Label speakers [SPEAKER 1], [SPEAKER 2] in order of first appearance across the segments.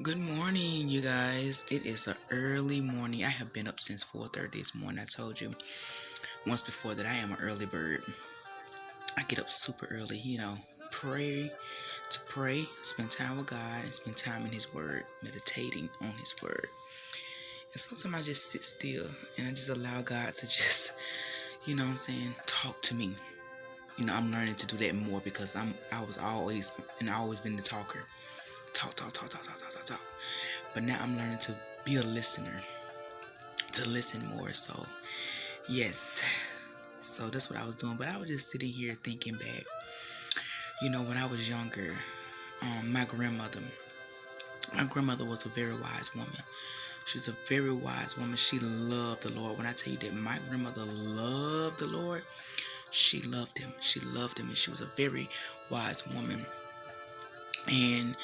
[SPEAKER 1] Good morning, you guys. It is an early morning. I have been up since 4:30 this morning. I told you once before that I am an early bird. I get up super early, pray pray, spend time with God, and spend time in His Word, meditating on His Word. And sometimes I just sit still and I just allow God to just, talk to me. I'm learning to do that more because I was always and I always been the talker. Talk, talk, talk, talk, talk, talk, talk, talk. But now I'm learning to be a listener, to listen more. So, yes. So that's what I was doing. But I was just sitting here thinking back. When I was younger, my grandmother was a very wise woman. She was a very wise woman. She loved the Lord. When I tell you that my grandmother loved the Lord, she loved Him. She loved Him, and she was a very wise woman. And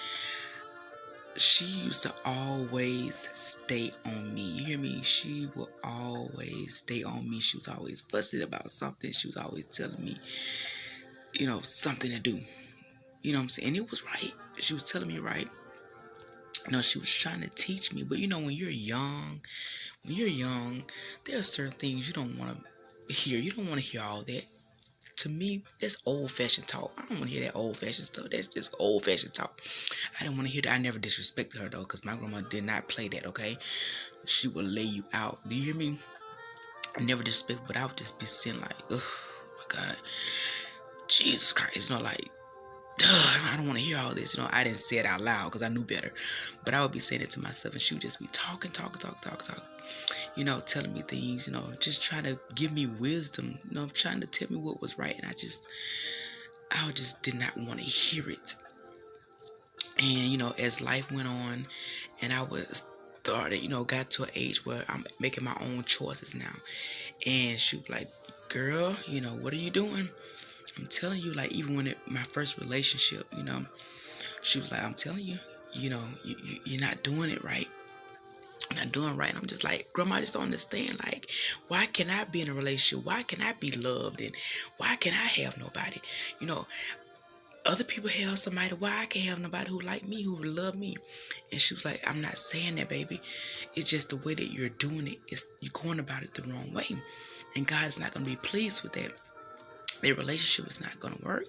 [SPEAKER 1] she used to always stay on me. You hear me? She would always stay on me. She was always fussing about something. She was always telling me, something to do. You know what I'm saying? And it was right. She was telling me right. She was trying to teach me. But when you're young, there are certain things you don't want to hear. You don't want to hear all that. To me, that's old-fashioned talk. I don't want to hear that old-fashioned stuff. That's just old-fashioned talk. I didn't want to hear that. I never disrespected her, though, because my grandma did not play that, okay? She would lay you out. Do you hear me? I never disrespect, but I would just be sitting like, oh, my God. Jesus Christ. Like, I don't want to hear all this. I didn't say it out loud because I knew better. But I would be saying it to myself, and she would just be talking. Telling me things, just trying to give me wisdom, trying to tell me what was right. And I just did not want to hear it. And, as life went on and I was started, got to an age where I'm making my own choices now. And she was like, girl, what are you doing? I'm telling you, like, even when my first relationship, she was like, I'm telling you, you're not doing it right. You're not doing right. And I'm just like, Grandma, I just don't understand. Like, why can I be in a relationship? Why can I be loved? And why can I have nobody? Other people have somebody. Why I can't have nobody who like me, who would love me? And she was like, I'm not saying that, baby. It's just the way that you're doing it. You're going about it the wrong way. And God is not going to be pleased with that. Their relationship is not going to work.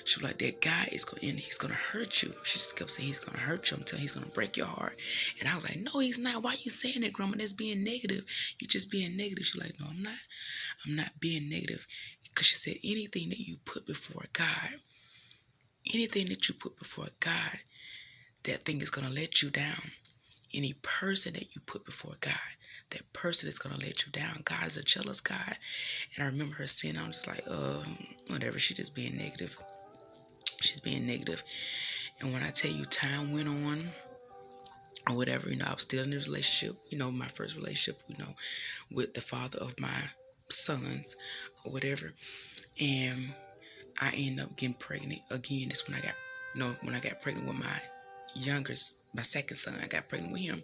[SPEAKER 1] She was like, that guy is going to end. He's going to hurt you. She just kept saying, he's going to hurt you. I'm telling you, he's going to break your heart. And I was like, no, he's not. Why are you saying that, Grandma? That's being negative. You're just being negative. She's like, no, I'm not. I'm not being negative. Because she said, anything that you put before God, that thing is going to let you down. Any person that you put before God, that person is going to let you down. God is a jealous God. And I remember her saying, I'm just like, whatever. She's just being negative. She's being negative. And when I tell you time went on or whatever, I was still in this relationship, my first relationship, with the father of my sons or whatever. And I ended up getting pregnant again. That's when I got pregnant with my second son. I got pregnant with him.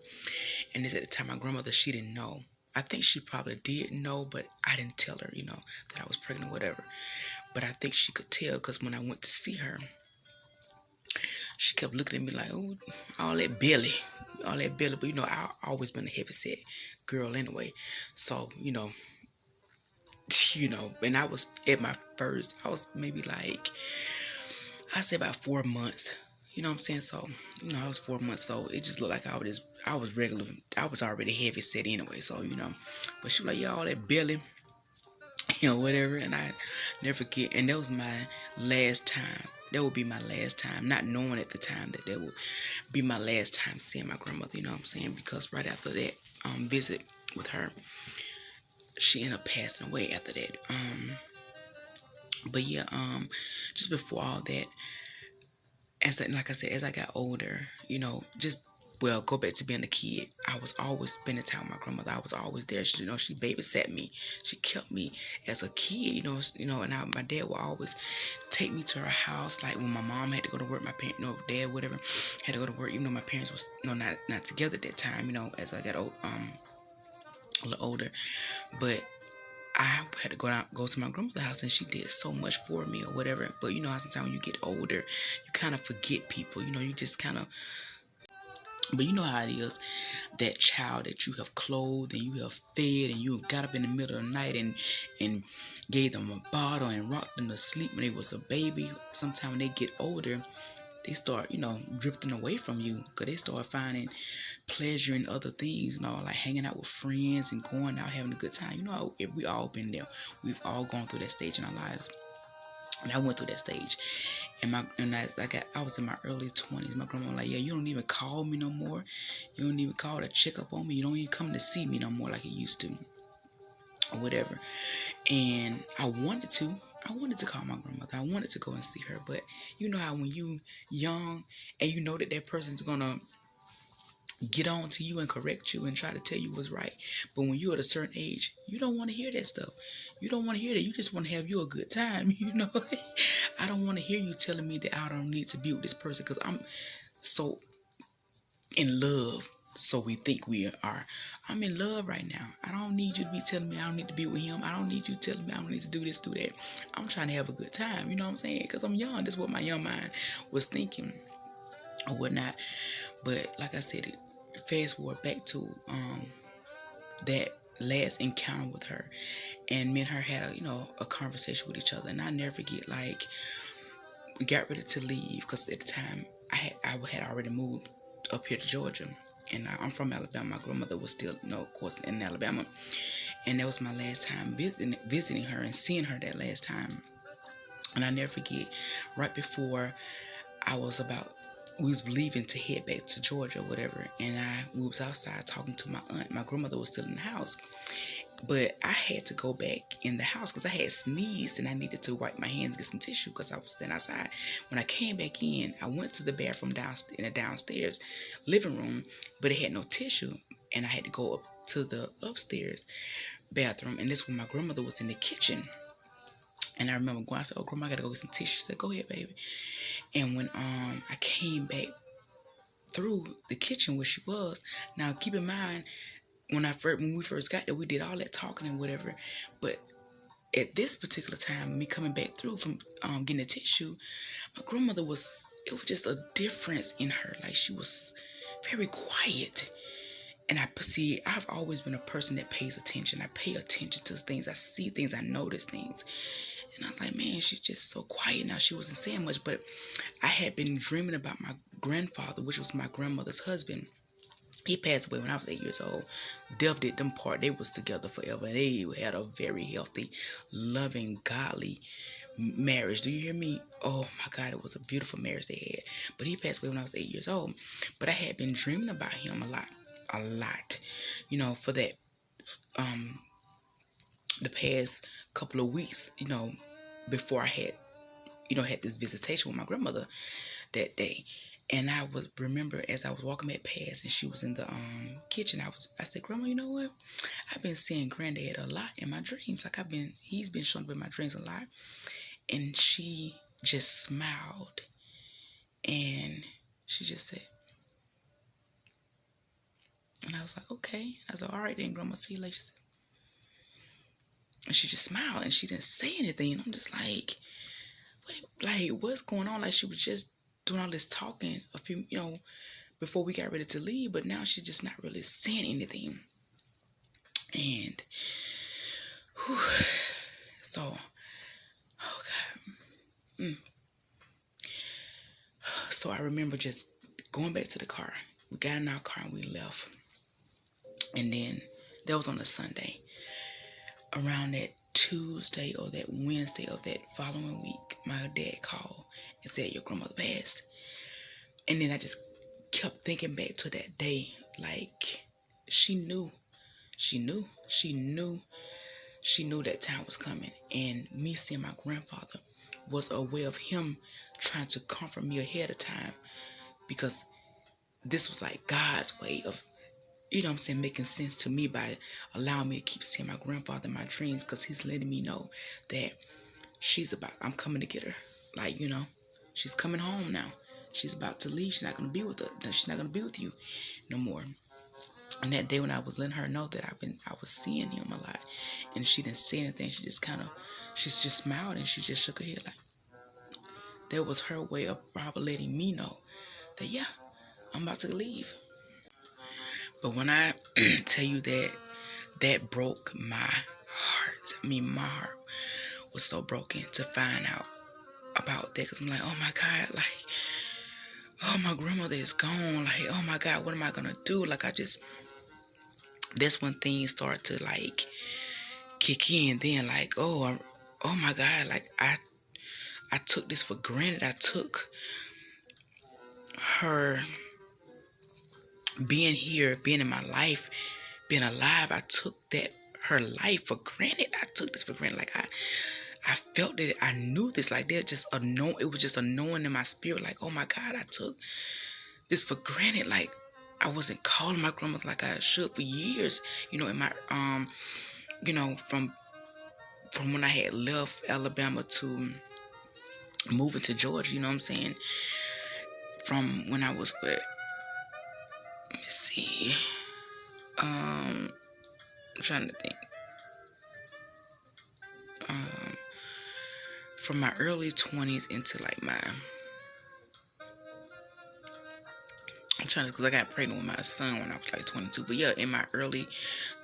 [SPEAKER 1] And this at the time, my grandmother, she didn't know. I think she probably did know, but I didn't tell her, that I was pregnant, whatever. But I think she could tell because when I went to see her, she kept looking at me like, oh, all that belly. But, I always been a heavyset girl anyway. So, and I was I was maybe like, I say about 4 months. You know what I'm saying? So, I was 4 months old. It just looked like I was regular. I was already heavy set anyway. So, but she was like, yeah, all that belly, whatever. And I never forget. And that was my last time. That would be my last time. Not knowing at the time that would be my last time seeing my grandmother. You know what I'm saying? Because right after that visit with her, she ended up passing away after that. But yeah, just before all that, like I said, as I got older, go back to being a kid. I was always spending time with my grandmother. I was always there. She babysat me. She kept me as a kid, and my dad would always take me to her house. Like when my mom had to go to work, my parents, dad, whatever, had to go to work, even though my parents was, not together at that time, as I got old, a little older. But I had to go to my grandmother's house, and she did so much for me or whatever. But how sometimes when you get older, you kind of forget people. You just kind of But you know how it is, that child that you have clothed and you have fed and you got up in the middle of the night and gave them a bottle and rocked them to sleep when they was a baby. Sometime when they get older, they start, drifting away from you because they start finding pleasure in other things, like hanging out with friends and going out having a good time. If we all been there. We've all gone through that stage in our lives. And I went through that stage, I was in my early 20s. My grandma was like, yeah, you don't even call me no more. You don't even call to check up on me. You don't even come to see me no more like you used to, or whatever. And I wanted to call my grandmother. I wanted to go and see her, but you know how when you young and you know that person's gonna get on to you and correct you and try to tell you what's right. But when you're at a certain age, you don't want to hear that stuff. You don't want to hear that. You just want to have you a good time, I don't want to hear you telling me that I don't need to be with this person because I'm so in love. So we think we are. I'm in love right now. I don't need you to be telling me I don't need to be with him. I don't need you telling me I don't need to do this, do that. I'm trying to have a good time. You know what I'm saying? Because I'm young. That's what my young mind was thinking or whatnot. But like I said, fast forward back to that last encounter with her, and me and her had a conversation with each other. And I never forget, like, we got ready to leave because at the time I had already moved up here to Georgia, and I'm from Alabama. My grandmother was still, of course, in Alabama, and that was my last time visiting her and seeing her that last time. And I never forget, right before we was leaving to head back to Georgia or whatever, and we was outside talking to my aunt. My grandmother was still in the house, but I had to go back in the house because I had sneezed and I needed to wipe my hands, get some tissue because I was standing outside. When I came back in, I went to the bathroom in the downstairs living room, but it had no tissue, and I had to go up to the upstairs bathroom, and this when my grandmother was in the kitchen. And I remember going, I said, "Oh, Grandma, I gotta go get some tissue." She said, "Go ahead, baby." And when I came back through the kitchen where she was, now keep in mind, when we first got there, we did all that talking and whatever. But at this particular time, me coming back through from getting the tissue, my grandmother it was just a difference in her. Like, she was very quiet. And I've always been a person that pays attention. I pay attention to things. I see things. I notice things. And I was like, man, she's just so quiet now. She wasn't saying much, but I had been dreaming about my grandfather, which was my grandmother's husband. He passed away when I was 8 years old. Death did them part. They was together forever. They had a very healthy, loving, godly marriage. Do you hear me? Oh my God, it was a beautiful marriage they had. But he passed away when I was 8 years old. But I had been dreaming about him a lot. For that the past couple of weeks, before I had this visitation with my grandmother that day. And I would remember as I was walking back past and she was in the kitchen, I said, "Grandma, you know what? I've been seeing Granddad a lot in my dreams. Like he's been showing up in my dreams a lot." And she just smiled and she just said, and I was like, "Okay." I was like, "All right then, Grandma, see you later." She said, and she just smiled and she didn't say anything. And I'm just like, what's going on? Like, she was just doing all this talking a few, before we got ready to leave, but now she's just not really saying anything. And so, oh God. So I remember just going back to the car. We got in our car and we left. And then that was on a Sunday. Around that Tuesday or that Wednesday of that following week, my dad called and said, "Your grandmother passed." And then I just kept thinking back to that day. Like, she knew that time was coming. And me seeing my grandfather was a way of him trying to comfort me ahead of time, because this was like God's way of, making sense to me by allowing me to keep seeing my grandfather in my dreams, because he's letting me know that I'm coming to get her. Like, she's coming home now. She's about to leave. She's not going to be with us. She's not going to be with you no more. And that day when I was letting her know that I was seeing him a lot, and she didn't say anything. She just smiled and she just shook her head. Like, that was her way of probably letting me know that, yeah, I'm about to leave. But when I tell you that that broke my heart, I mean, my heart was so broken to find out about that, because I'm like, oh my God, like, oh, my grandmother is gone. Like, oh my God, what am I gonna do? Like, that's when things start to like kick in. Then like, oh my God, like I took this for granted. I took her being here, being in my life, being alive. I took that her life for granted. I took this for granted. Like I felt that I knew this. Like there's just a know. It was just a knowing in my spirit. Like, oh my God, I took this for granted. Like I wasn't calling my grandmother like I should for years. In my from when I had left Alabama to moving to Georgia. You know what I'm saying? From when I was what? Let me see. I'm trying to think. Um, from my early 20s into like I'm trying to, because I got pregnant with my son when I was like 22. But yeah, in my early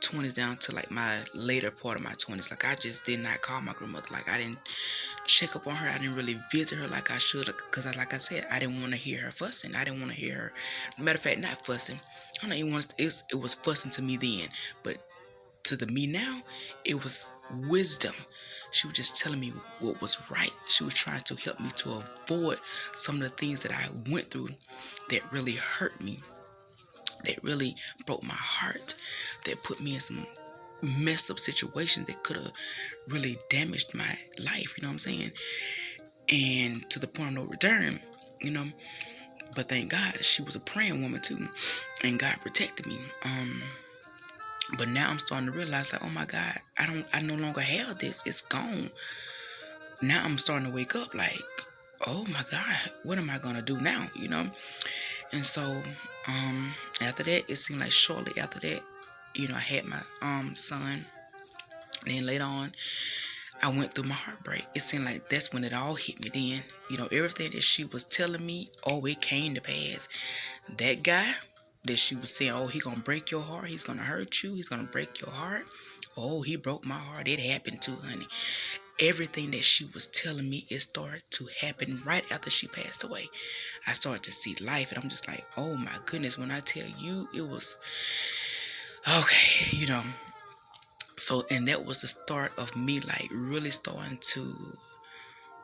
[SPEAKER 1] 20s down to like my later part of my 20s, like I just did not call my grandmother. Like I didn't check up on her. I didn't really visit her like I should, because like I said, I didn't want to hear her fussing. I didn't want to hear her. Matter of fact, not fussing. I don't even want to, it was fussing to me then, but to the me now, it was wisdom. She was just telling me what was right. She was trying to help me to avoid some of the things that I went through that really hurt me, that really broke my heart, that put me in some messed up situations that could have really damaged my life, you know what I'm saying? And to the point of no return, you know. But thank God she was a praying woman too, and God protected me. But now I'm starting to realize, like, oh my God, I no longer have this. It's gone. Now I'm starting to wake up like, oh my God, what am I gonna do now? And so, after that, it seemed like shortly after that, I had my son. And then later on, I went through my heartbreak. It seemed like that's when it all hit me then. Everything that she was telling me, oh, it came to pass. That guy that she was saying, oh, he gonna break your heart, he's gonna hurt you, he's gonna break your heart. Oh, he broke my heart. It happened too, honey. Everything that she was telling me, it started to happen right after she passed away. I started to see life, and I'm just like, oh my goodness, when I tell you, it was okay, So, and that was the start of me like really starting to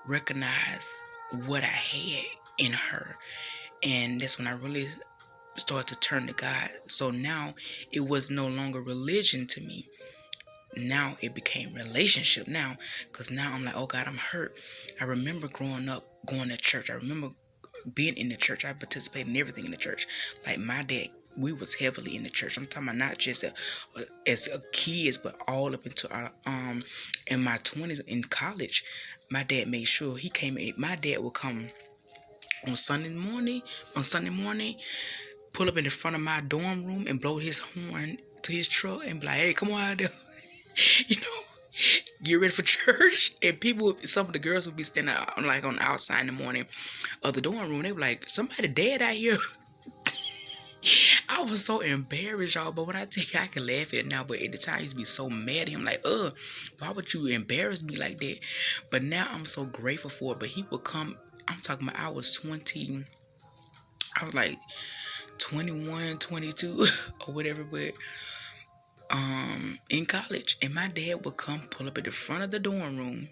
[SPEAKER 1] recognize what I had in her. And that's when I really started to turn to God. So now it was no longer religion to me. Now it became relationship now, because now I'm like, oh God, I'm hurt. I remember growing up going to church. I remember being in the church. I participated in everything in the church. Like my dad, we was heavily in the church. I'm talking about not just as kids, but all up into in my 20s in college. My dad made sure he came. My dad would come on Sunday morning, pull up in the front of my dorm room and blow his horn to his truck and be like, hey, come on out there. you know, get ready for church. And some of the girls would be standing out, like on the outside in the morning of the dorm room. They were like, somebody dead out here. I was so embarrassed, y'all. But when I tell you, I can laugh at it now. But at the time, I used to be so mad at him. Like, why would you embarrass me like that? But now I'm so grateful for it. But he would come. I'm talking about I was 20. I was like 21, 22 or whatever. But in college. And my dad would come pull up at the front of the dorm room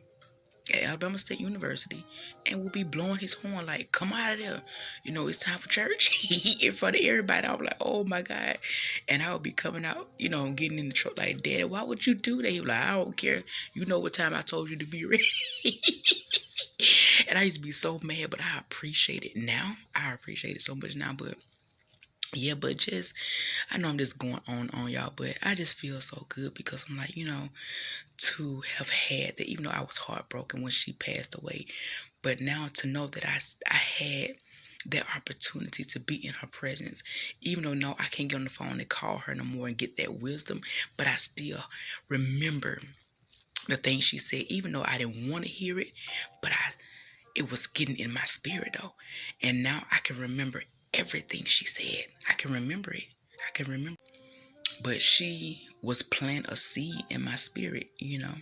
[SPEAKER 1] at Alabama State University and would be blowing his horn like, come out of there. It's time for church. In front of everybody. I was like, oh my God. And I would be coming out, getting in the truck like, Dad, why would you do that? He was like, I don't care. You know what time I told you to be ready. And I used to be so mad, but I appreciate it now. I appreciate it so much now, but yeah, but just, I know I'm just going on, y'all, but I just feel so good because I'm like, to have had that, even though I was heartbroken when she passed away, but now to know that I had that opportunity to be in her presence, even though, no, I can't get on the phone and call her no more and get that wisdom, but I still remember the things she said, even though I didn't want to hear it, but it was getting in my spirit though. And now I can remember everything she said. I can remember it. But she was planting a seed in my spirit, you know.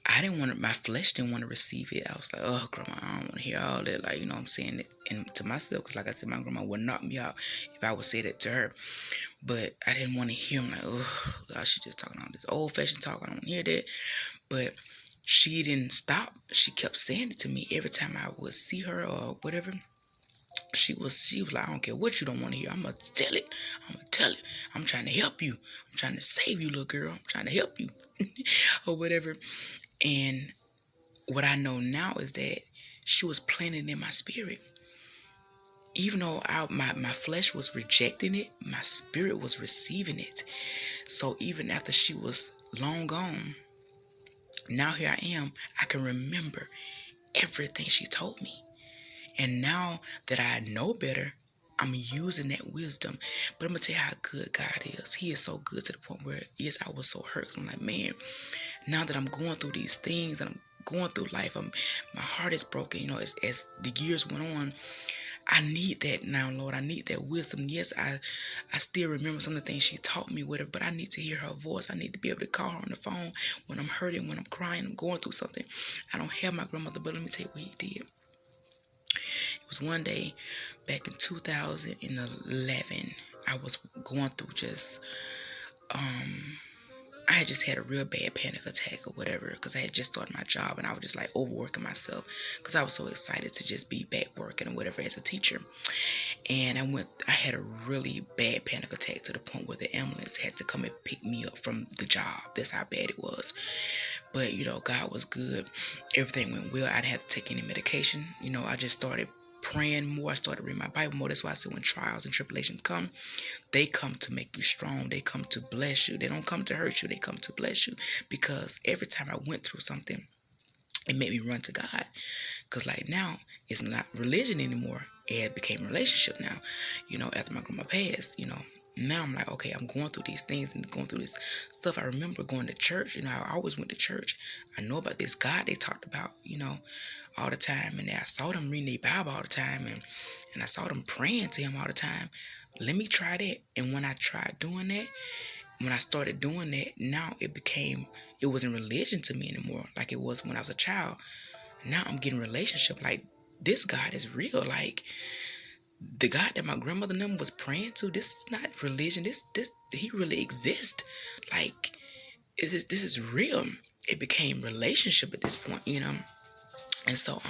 [SPEAKER 1] I didn't want to, my flesh didn't want to receive it. I was like, oh, grandma, I don't want to hear all that. Like, you know, I'm saying it and to myself, because like I said, my grandma would knock me out if I would say that to her. But I didn't want to hear. I'm like, oh, God, she just talking all this old fashioned talk. I don't want to hear that. But she didn't stop. She kept saying it to me every time I would see her or whatever. She was like, I don't care what you don't want to hear. I'm gonna tell it. I'm gonna tell it. I'm trying to help you. I'm trying to save you, little girl. I'm trying to help you. Or whatever. And what I know now is that she was planting in my spirit. Even though my flesh was rejecting it, my spirit was receiving it. So even after she was long gone, now here I am. I can remember everything she told me. And now that I know better, I'm using that wisdom. But I'm going to tell you how good God is. He is so good to the point where, yes, I was so hurt. So I'm like, man, now that I'm going through these things and I'm going through life, my heart is broken. You know, as the years went on, I need that now, Lord. I need that wisdom. Yes, I still remember some of the things she taught me with her, but I need to hear her voice. I need to be able to call her on the phone when I'm hurting, when I'm crying, I'm going through something. I don't have my grandmother, but let me tell you what he did. It was one day back in 2011. I was going through just, I had just had a real bad panic attack or whatever, because I had just started my job and I was just like overworking myself because I was so excited to just be back working or whatever as a teacher. And I had a really bad panic attack to the point where the ambulance had to come and pick me up from the job. That's how bad it was. But, you know, God was good. Everything went well. I didn't have to take any medication. You know, I just started praying more. I started reading my Bible more. That's why I say when trials and tribulations come, they come to make you strong. They come to bless you. They don't come to hurt you. They come to bless you. Because every time I went through something, it made me run to God. Because like now, it's not religion anymore. It became a relationship now. You know, after my grandma passed, you know, now I'm like, okay, I'm going through these things and going through this stuff. I remember going to church. You know, I always went to church. I know about this God they talked about, you know, all the time. And I saw them reading their Bible all the time. And I saw them praying to him all the time. Let me try that. And when I tried doing that, when I started doing that, now it wasn't religion to me anymore like it was when I was a child. Now I'm getting relationship. Like, this God is real. Like, the God that my grandmother number was praying to, this is not religion. This he really exists. Like, this is real. It became relationship at this point, you know. And so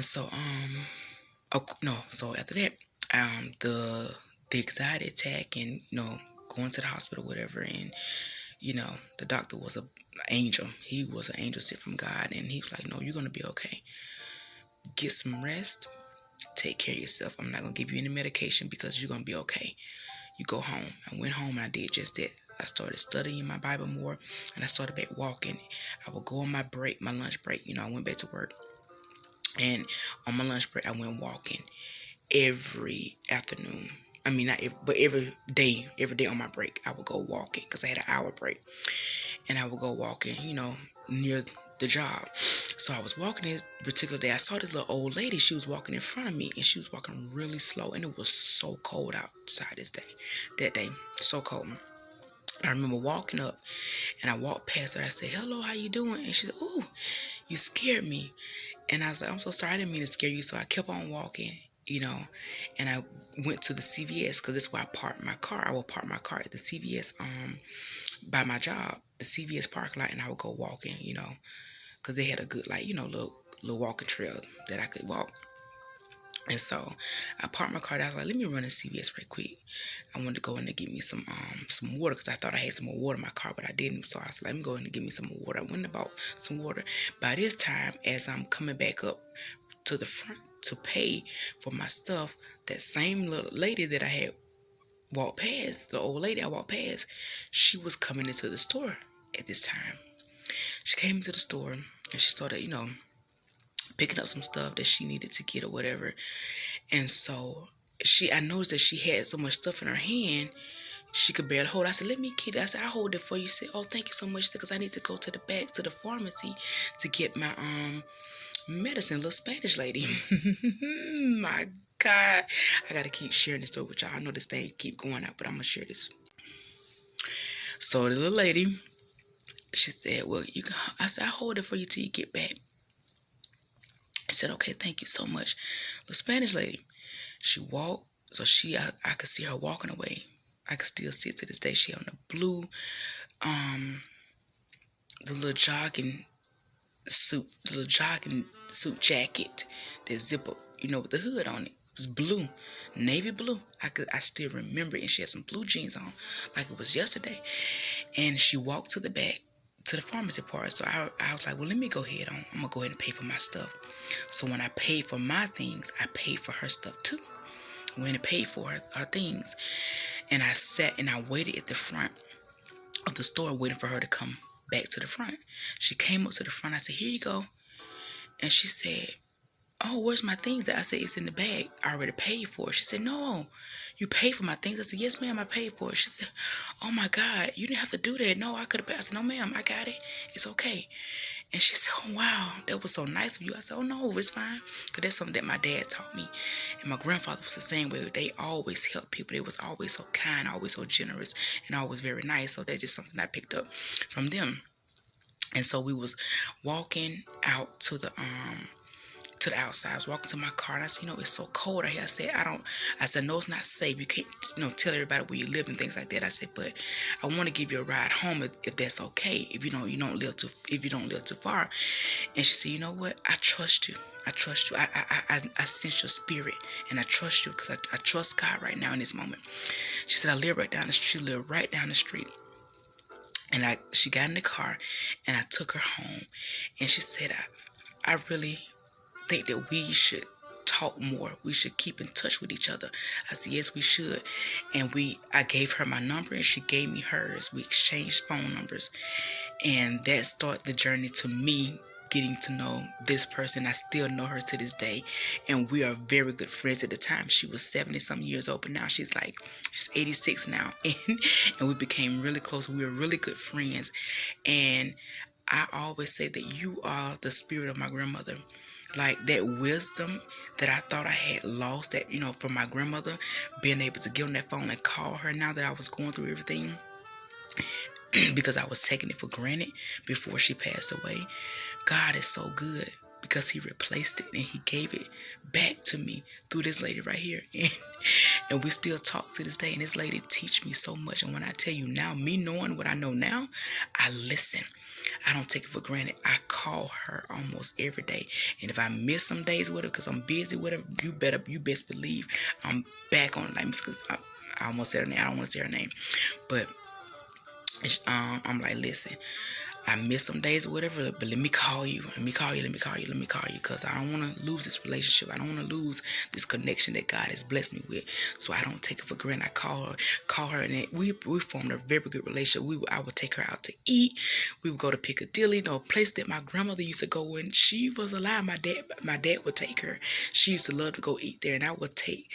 [SPEAKER 1] so after that, the anxiety attack and, you know, going to the hospital, whatever, and, you know, the doctor was an angel. He was an angel sent from God, and he was like, no, you're going to be okay. Get some rest. Take care of yourself. I'm not going to give you any medication because you're going to be okay. You go home. I went home and I did just that. I started studying my Bible more, and I started back walking. I would go on my lunch break. You know, I went back to work. And on my lunch break, I went walking every afternoon. I mean, not every, but every day on my break, I would go walking because I had an hour break. And I would go walking, you know, near the job. So I was walking this particular day. I saw this little old lady. She was walking in front of me, and she was walking really slow. And it was so cold outside that day, so cold. I remember walking up, and I walked past her. I said, hello, how you doing? And she said, ooh, you scared me. And I was like, I'm so sorry, I didn't mean to scare you. So I kept on walking, you know, and I went to the CVS because that's where I parked my car. I would park my car at the CVS by my job, the CVS parking lot, and I would go walking, you know, because they had a good, like, you know, little walking trail that I could walk. And so I parked my car. I was like, let me run to CVS right quick. I wanted to go in and get me some water because I thought I had some more water in my car, but I didn't. So I was like, let me go in and get me some more water. I went and bought some water. By this time, as I'm coming back up to the front to pay for my stuff, that same little lady that I had walked past, the old lady I walked past, she was coming into the store at this time. She came into the store and she started, you know, picking up some stuff that she needed to get or whatever. And so I noticed that she had so much stuff in her hand, she could barely hold it. I said, let me get it. I said, I'll hold it for you. She said, oh, thank you so much. Because I need to go to the back to the pharmacy to get my medicine, little Spanish lady. My God, I gotta keep sharing this story with y'all. I know this thing keep going out, but I'm gonna share this. So the little lady, she said, "Well, you can." I said, "I hold it for you till you get back." She said, "Okay, thank you so much." The Spanish lady, she walked, so I could see her walking away. I could still see it to this day. She on the blue, the little jogging suit jacket, that zipper, with the hood on it. It was blue, navy blue. I still remember it. And she had some blue jeans on, like it was yesterday. And she walked to the back, to the pharmacy part. So I was like, well, let me go ahead on. I'm gonna go ahead and pay for my stuff. So when I paid for my things, I paid for her stuff too. When I paid for her things, and I sat and I waited at the front of the store, waiting for her to come back to the front. She came up to the front. I said, "Here you go." And she said, "Oh, where's my things?" I said, "It's in the bag. I already paid for it." She said, "No, you paid for my things." I said, "Yes, ma'am, I paid for it." She said, "Oh my God, you didn't have to do that. No, I could have paid." I said, "No, ma'am, I got it. It's okay." And she said, "Oh, wow, that was so nice of you." I said, "Oh, no, it's fine." Because that's something that my dad taught me. And my grandfather was the same way. They always helped people. They was always so kind, always so generous, and always very nice. So that's just something I picked up from them. And so we was walking out to the outside. I was walking to my car and I said, "It's so cold out here." I said, "No, it's not safe. You can't, tell everybody where you live and things like that." I said, "But I want to give you a ride home if that's okay. If you don't live too far." And she said, "You know what? I trust you. I trust you. I sense your spirit and I trust you because I trust God right now in this moment." She said, "I live right down the street." She lived right down the street. And she got in the car and I took her home. And she said, I really think that we should talk more. We should keep in touch with each other." I said, "Yes, we should." And I gave her my number and she gave me hers. We exchanged phone numbers. And that started the journey to me getting to know this person. I still know her to this day. And we are very good friends. At the time, she was 70 some years old, but now she's 86 now. And we became really close. We were really good friends. And I always say that you are the spirit of my grandmother. Like that wisdom that I thought I had lost, that, from my grandmother, being able to get on that phone and call her now that I was going through everything, because I was taking it for granted before she passed away. God is so good because he replaced it and he gave it back to me through this lady right here. And we still talk to this day. And this lady teach me so much. And when I tell you now, me knowing what I know now, I listen. I don't take it for granted. I call her almost every day. And if I miss some days with her because I'm busy with her, you best believe I'm back on it. I almost said her name. I don't want to say her name. But I'm like, "Listen, I miss some days or whatever, but let me call you. Because I don't want to lose this relationship. I don't want to lose this connection that God has blessed me with. So I don't take it for granted." I call her, and we formed a very good relationship. I would take her out to eat. We would go to Piccadilly, a place that my grandmother used to go when she was alive. My dad would take her. She used to love to go eat there, and I would take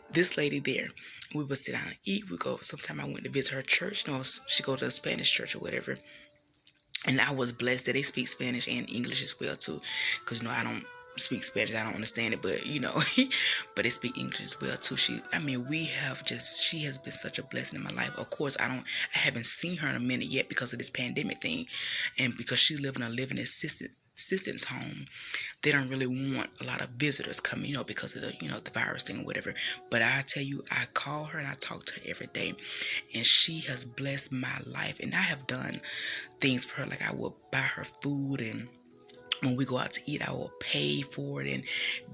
[SPEAKER 1] this lady there. We would sit down and eat. We go. Sometime I went to visit her church. She go to a Spanish church or whatever. And I was blessed that they speak Spanish and English as well too. Because I don't speak Spanish. I don't understand it, but but they speak English as well too. She has been such a blessing in my life. Of course, I haven't seen her in a minute yet because of this pandemic thing. And because she's living a living assistance home, they don't really want a lot of visitors coming, because of the virus thing or whatever. But I tell you, I call her and I talk to her every day, and she has blessed my life. And I have done things for her, like I will buy her food, and when we go out to eat, I will pay for it and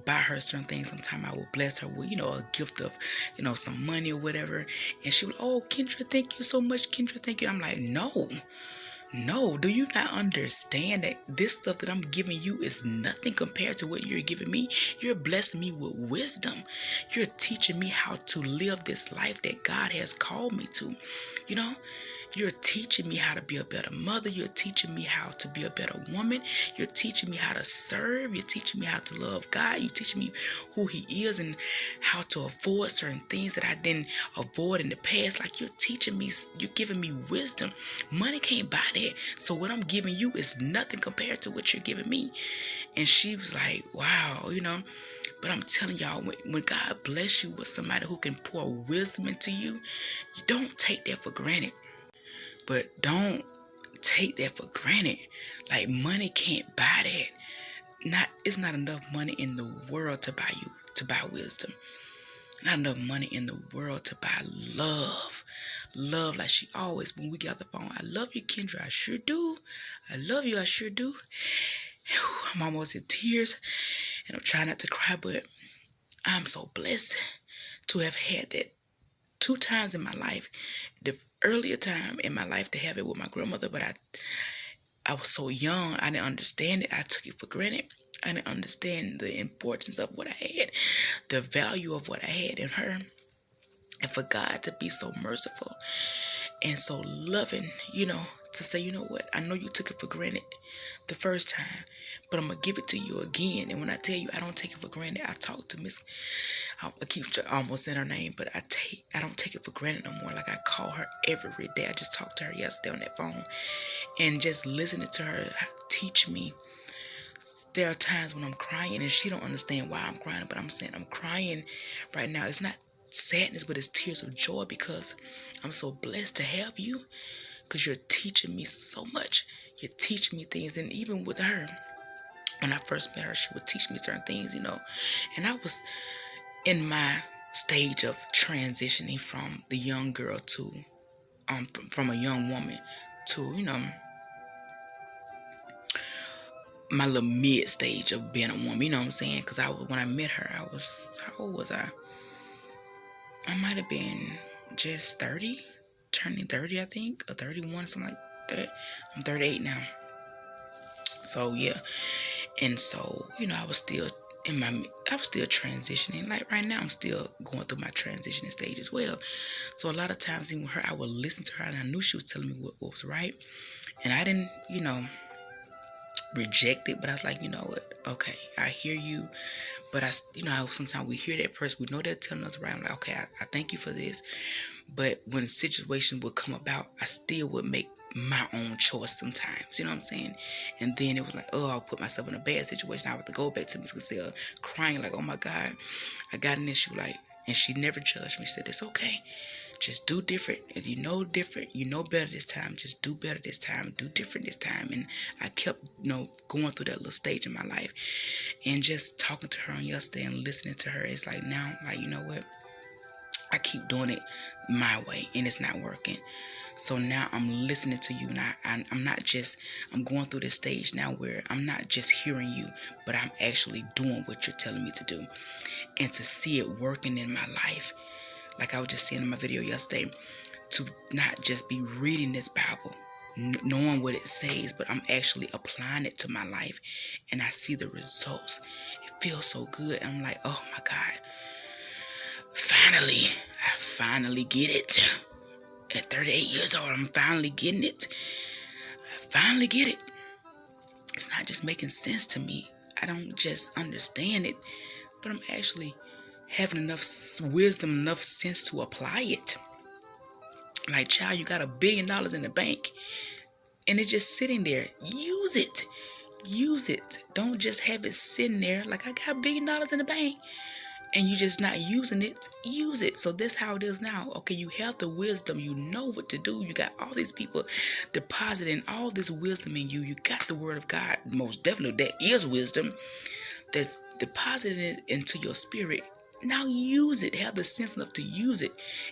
[SPEAKER 1] buy her certain things. Sometimes I will bless her with, a gift of, some money or whatever. And she will, "Oh, Kendra, thank you so much. Kendra, thank you." I'm like, No, do you not understand that this stuff that I'm giving you is nothing compared to what you're giving me? You're blessing me with wisdom. You're teaching me how to live this life that God has called me to, You're teaching me how to be a better mother. You're teaching me how to be a better woman. You're teaching me how to serve. You're teaching me how to love God. You're teaching me who He is and how to avoid certain things that I didn't avoid in the past. Like, you're teaching me, you're giving me wisdom. Money can't buy that. So what I'm giving you is nothing compared to what you're giving me. And she was like, wow, But I'm telling y'all, when God bless you with somebody who can pour wisdom into you, you don't take that for granted. But don't take that for granted. Like, money can't buy that. It's not enough money in the world to buy wisdom. Not enough money in the world to buy love. Love, like she always, when we get off the phone, I love you, Kendra. I sure do. I love you. I sure do. Whew, I'm almost in tears, and I'm trying not to cry, but I'm so blessed to have had that 2 times in my life. The earlier time in my life to have it with my grandmother, but I was so young, I didn't understand it. I took it for granted. I didn't understand the importance of what I had, the value of what I had in her. And for God to be so merciful and so loving, to say, you know what, I know you took it for granted the first time, but I'm going to give it to you again. And when I tell you I don't take it for granted, I talk to Miss, I keep almost saying her name, but I don't take it for granted no more. Like, I call her every day. I just talked to her yesterday on that phone, and just listening to her teach me. There are times when I'm crying and she don't understand why I'm crying, but I'm saying I'm crying right now. It's not sadness, but it's tears of joy, because I'm so blessed to have you, because you're teaching me so much. You're teaching me things. And even with her, when I first met her, she would teach me certain things, and I was in my stage of transitioning from the young girl to from a young woman to my little mid stage of being a woman. You know what I'm saying? Because when I met her, I was, how old was I? I might have been just 30, turning 30, I think, or 31, something like that. I'm 38 now. So yeah, and so I was still transitioning. Like right now, I'm still going through my transitioning stage as well. So a lot of times, even with her, I would listen to her, and I knew she was telling me what was right, and I didn't, reject it. But I was like, you know what? Okay, I hear you. But how sometimes we hear that person, we know they're telling us right. I'm like, okay, I thank you for this. But when situations would come about, I still would make my own choice sometimes. You know what I'm saying? And then it was like, oh, I'll put myself in a bad situation. I have to go back to Miss Gazelle crying like, oh my God, I got an issue. Like, and she never judged me. She said, it's okay. Just do different. If you know different, you know better this time. Just do better this time. Do different this time. And I kept, going through that little stage in my life. And just talking to her on yesterday and listening to her, it's like now, like, you know what? I keep doing it my way, and it's not working. So now I'm listening to you, and I'm going through this stage now where I'm not just hearing you, but I'm actually doing what you're telling me to do. And to see it working in my life, like I was just saying in my video yesterday, to not just be reading this Bible, knowing what it says, but I'm actually applying it to my life, and I see the results. It feels so good. And I'm like, oh my God, I finally get it. At 38 years old, I'm finally getting it. I finally get it. It's not just making sense to me. I don't just understand it, but I'm actually having enough wisdom, enough sense to apply it. Like, child, you got $1 billion in the bank, and it's just sitting there. Use it. Use it. Don't just have it sitting there like, I got $1 billion in the bank, and you just not using it. Use it. So that's how it is now. Okay, you have the wisdom. You know what to do. You got all these people depositing all this wisdom in you. You got the word of God. Most definitely, that is wisdom that's deposited into your spirit. Now use it. Have the sense enough to use it.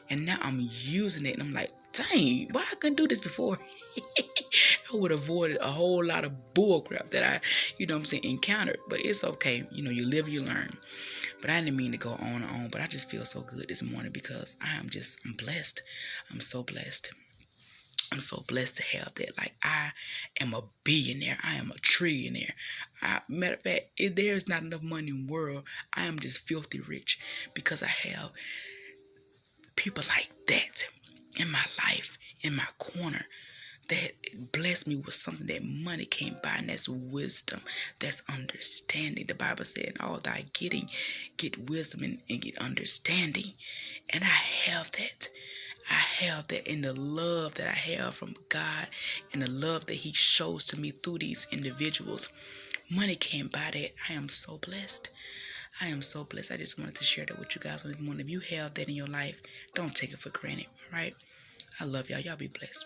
[SPEAKER 1] And now I'm using it. And I'm like, dang, why I couldn't do this before? I would have avoided a whole lot of bull crap that I, encountered. But it's okay. You live, you learn. But I didn't mean to go on and on. But I just feel so good this morning because I'm blessed. I'm so blessed. I'm so blessed to have that. Like, I am a billionaire. I am a trillionaire. Matter of fact, if there's not enough money in the world, I am just filthy rich because I have people like that in my life. in my corner that bless me with something that money can't buy, and that's wisdom, that's understanding. The Bible said, in all thy getting, get wisdom and get understanding. And I have that. I have that in the love that I have from God and the love that he shows to me through these individuals. Money can't buy that. I am so blessed. I am so blessed. I just wanted to share that with you guys on this morning. If you have that in your life, don't take it for granted, all right? I love y'all. Y'all be blessed.